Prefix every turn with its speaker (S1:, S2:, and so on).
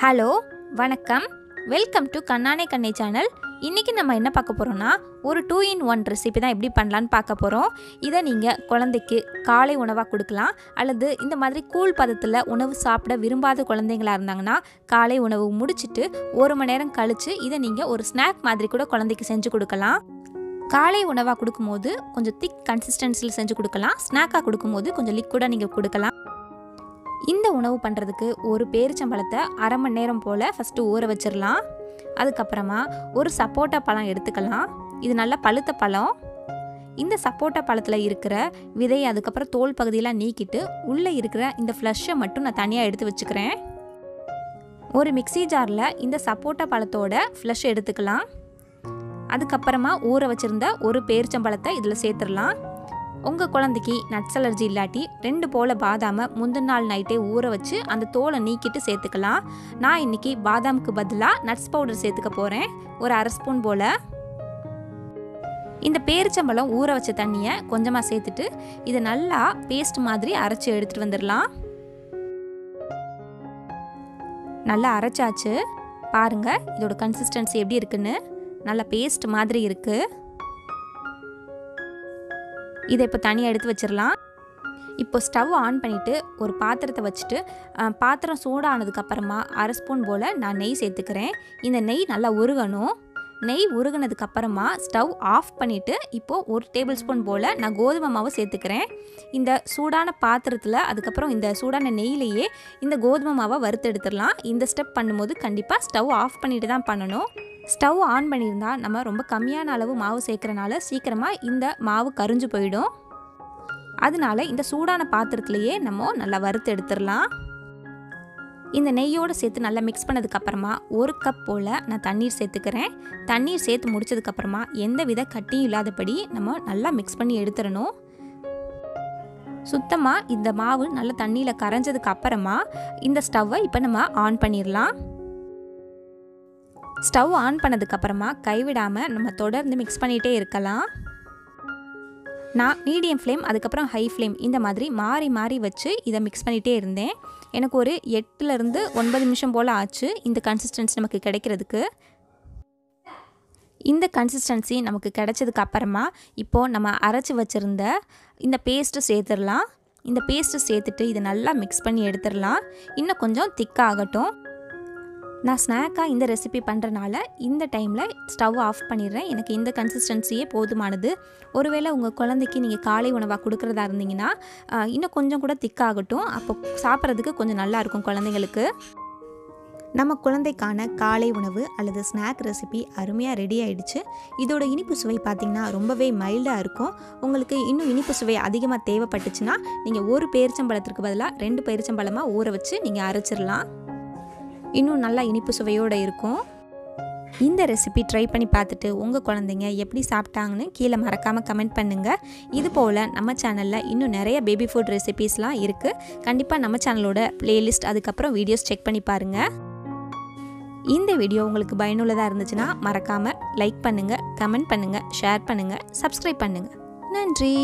S1: Hello வணக்கம், welcome to Kannana கண்ணை channel. இன்றைக்கி நம்ம என்ன பார்க்க போகிறோம்னா, ஒரு 2-in-1 ரெசிபி தான் எப்படி பண்ணலான்னு பார்க்க போகிறோம். இதை நீங்கள் குழந்தைக்கு காலை உணவாக கொடுக்கலாம், அல்லது இந்த மாதிரி கூழ் பதத்தில் உணவு சாப்பிட விரும்பாத குழந்தைங்களாக இருந்தாங்கன்னா காலை உணவு முடிச்சுட்டு 1 மணி நேரம் கழித்து இதை நீங்கள் ஒரு ஸ்நாக் மாதிரி கூட குழந்தைக்கு செஞ்சு கொடுக்கலாம். காலை உணவாக கொடுக்கும்போது கொஞ்சம் திக் கன்சிஸ்டன்சியில் செஞ்சு கொடுக்கலாம், ஸ்நாக்காக கொடுக்கும்போது கொஞ்சம் லிக்விடாக நீங்கள் கொடுக்கலாம். இந்த உணவு பண்ணுறதுக்கு ஒரு பேரிச்சம்பழத்தை 1/2 மணி நேரம் போல் ஃபஸ்ட்டு ஊற வச்சிடலாம். அதுக்கப்புறமா ஒரு சப்போட்டா பழம் எடுத்துக்கலாம். இது நல்லா பழுத்த பழம். இந்த சப்போட்டா பழத்தில் இருக்கிற விதை, அதுக்கப்புறம் தோல் பகுதியெல்லாம் நீக்கிட்டு உள்ளே இருக்கிற இந்த ஃப்ளஷை மட்டும் நான் தனியாக எடுத்து வச்சுக்கிறேன். ஒரு மிக்ஸி ஜாரில் இந்த சப்போட்டா பழத்தோட ஃப்ளஷ் எடுத்துக்கலாம். அதுக்கப்புறமா ஊற வச்சுருந்த ஒரு பேரிச்சம்பழத்தை இதில் சேர்த்துடலாம். உங்கள் குழந்தைக்கு நட்ஸ் அலர்ஜி இல்லாட்டி 2 போல் பாதாமை முந்தின நாள் நைட்டே ஊற வச்சு அந்த தோலை நீக்கிட்டு சேர்த்துக்கலாம். நான் இன்றைக்கி பாதாமுக்கு பதிலாக நட்ஸ் பவுடர் சேர்த்துக்க போகிறேன், ஒரு 1/2 ஸ்பூன் போல். இந்த பேரிச்சம்பழம் ஊற வச்ச தண்ணியை கொஞ்சமாக சேர்த்துட்டு இதை நல்லா பேஸ்ட் மாதிரி அரைச்சி எடுத்துகிட்டு வந்துடலாம். நல்லா அரைச்சாச்சு, பாருங்கள் இதோட கன்சிஸ்டன்சி எப்படி இருக்குன்னு. நல்லா பேஸ்ட் மாதிரி இருக்குது. இதை இப்போ தனியாக எடுத்து வச்சிடலாம். இப்போ ஸ்டவ் ஆன் பண்ணிவிட்டு ஒரு பாத்திரத்தை வச்சுட்டு பாத்திரம் சூடானதுக்கப்புறமா 1/2 ஸ்பூன் போல் நான் நெய் சேர்த்துக்கிறேன். இந்த நெய் நல்லா உருகணும். நெய் உருகினதுக்கப்புறமா ஸ்டவ் ஆஃப் பண்ணிவிட்டு இப்போது 1 டேபிள் ஸ்பூன் போல் நான் கோதுமை மாவு சேர்த்துக்கிறேன். இந்த சூடான பாத்திரத்தில் அதுக்கப்புறம் இந்த சூடான நெய்யிலேயே இந்த கோதுமை மாவை வறுத்து எடுத்துடலாம். இந்த ஸ்டெப் பண்ணும்போது கண்டிப்பாக ஸ்டவ் ஆஃப் பண்ணிட்டு தான் பண்ணணும். ஸ்டவ் ஆன் பண்ணியிருந்தால் நம்ம ரொம்ப கம்மியான அளவு மாவு சேர்க்குறனால சீக்கிரமாக இந்த மாவு கரிஞ்சு போயிடும். அதனால இந்த சூடான பாத்திரத்துலேயே நம்ம நல்லா வறுத்து எடுத்துடலாம். இந்த நெய்யோடு சேர்த்து நல்லா மிக்ஸ் பண்ணதுக்கப்புறமா 1 கப் போல் நான் தண்ணீர் சேர்த்துக்கிறேன். தண்ணீர் சேர்த்து முடிச்சதுக்கப்புறமா எந்த வித கட்டியும் இல்லாதபடி நம்ம நல்லா மிக்ஸ் பண்ணி எடுத்துடணும். சுத்தமாக இந்த மாவு நல்லா தண்ணியில் கரைஞ்சதுக்கு அப்புறமா இந்த ஸ்டவ்வை இப்போ நம்ம ஆன் பண்ணிடலாம். ஸ்டவ் ஆன் பண்ணதுக்கப்புறமா கைவிடாமல் நம்ம தொடர்ந்து மிக்ஸ் பண்ணிகிட்டே இருக்கலாம். நான் மீடியம் ஃப்ளேம் அதுக்கப்புறம் ஹை ஃப்ளேம் இந்த மாதிரி மாறி மாறி வச்சு இதை மிக்ஸ் பண்ணிகிட்டே இருந்தேன். எனக்கு ஒரு 8லேருந்து 9 நிமிஷம் போல் ஆச்சு இந்த கன்சிஸ்டன்சி நமக்கு கிடைக்கிறதுக்கு. இந்த கன்சிஸ்டன்சி நமக்கு கிடைச்சதுக்கு அப்புறமா இப்போது நம்ம அரைச்சி வச்சுருந்த இந்த பேஸ்ட்டு சேர்த்துடலாம். இந்த பேஸ்ட்டு சேர்த்துட்டு இதை நல்லா மிக்ஸ் பண்ணி எடுத்துடலாம். இன்னும் கொஞ்சம் திக்காகட்டும். நான் ஸ்நாக்காக இந்த ரெசிபி பண்ணுறனால இந்த டைமில் ஸ்டவ் ஆஃப் பண்ணிடுறேன். எனக்கு இந்த கன்சிஸ்டன்சியே போதுமானது. ஒருவேளை உங்கள் குழந்தைக்கு நீங்கள் காலை உணவாக கொடுக்குறதா இருந்தீங்கன்னா இன்னும் கொஞ்சம் கூட திக்காகட்டும். அப்போ சாப்பிட்றதுக்கு கொஞ்சம் நல்லாயிருக்கும் குழந்தைங்களுக்கு. நம்ம குழந்தைக்கான காலை உணவு அல்லது ஸ்நாக் ரெசிபி அருமையாக ரெடி ஆகிடுச்சு. இதோட இனிப்பு சுவை பார்த்திங்கன்னா ரொம்பவே மைல்டாக இருக்கும். உங்களுக்கு இன்னும் இனிப்பு சுவை அதிகமாக தேவைப்பட்டுச்சுன்னா நீங்கள் ஒரு பேரிச்சம்பழத்திற்கு பதிலாக 2 பேரிச்சம்பழமாக ஊற வச்சு நீங்கள் அரைச்சிடலாம். இன்னும் நல்லா இனிப்பு சுவையோடு இருக்கும். இந்த ரெசிபி ட்ரை பண்ணி பார்த்துட்டு உங்கள் குழந்தைங்க எப்படி சாப்பிட்டாங்கன்னு கீழே மறக்காமல் கமெண்ட் பண்ணுங்கள். இது போல் நம்ம சேனலில் இன்னும் நிறைய பேபி ஃபுட் ரெசிபீஸ்லாம் இருக்குது. கண்டிப்பாக நம்ம சேனலோட பிளேலிஸ்ட் அதுக்கப்புறம் வீடியோஸ் செக் பண்ணி பாருங்கள். இந்த வீடியோ உங்களுக்கு பயனுள்ளதாக இருந்துச்சுன்னா மறக்காமல் லைக் பண்ணுங்கள், கமெண்ட் பண்ணுங்கள், ஷேர் பண்ணுங்கள், சப்ஸ்கிரைப் பண்ணுங்கள். நன்றி.